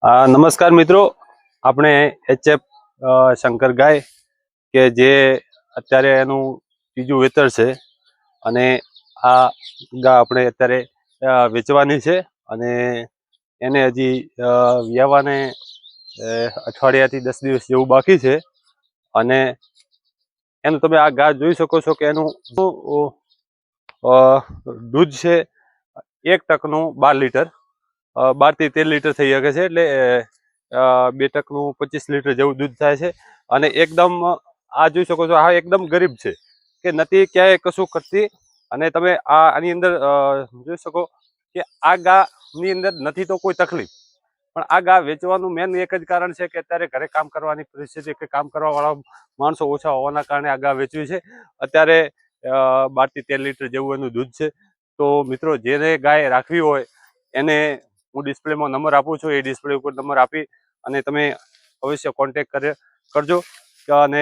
નમસ્કાર મિત્રો, આપણે એચએફ શંકર ગાય કે જે અત્યારે એનું ત્રીજું વેતર છે અને આ ગા આપણે અત્યારે વેચવાની છે અને એને હજી વ્યાવાને અઠવાડિયાથી 10 દિવસ જેવું બાકી છે અને એનું તમે આ ગા જોઈ શકો છો કે એનું દૂધ છે 1 ટકનું 12 લીટર 12 થી 13 લીટર થઈ શકે છે એટલે 2 ટકનું 25 લીટર જેવું દૂધ થાય છે અને એકદમ આ જોઈ શકો છો આ એકદમ ગરીબ છે કે નથી ક્યાંય કશું કરતી અને તમે આની અંદર જોઈ શકો કે આ ગાની અંદર નથી તો કોઈ તકલીફ પણ આ ગા વેચવાનું મેન એક જ કારણ છે કે અત્યારે ઘરે કામ કરવાની પરિસ્થિતિ કે કામ કરવાવાળા માણસો ઓછા હોવાના કારણે આ ગા વેચવી છે અત્યારે 12 થી 13 લીટર જેવું એનું દૂધ છે તો મિત્રો જેને ગાય રાખવી હોય એને હું ડિસ્પ્લેમાં નંબર આપું છું એ ડિસ્પ્લે ઉપર નંબર આપી અને તમે અવશ્ય કોન્ટેક્ટ કરજો અને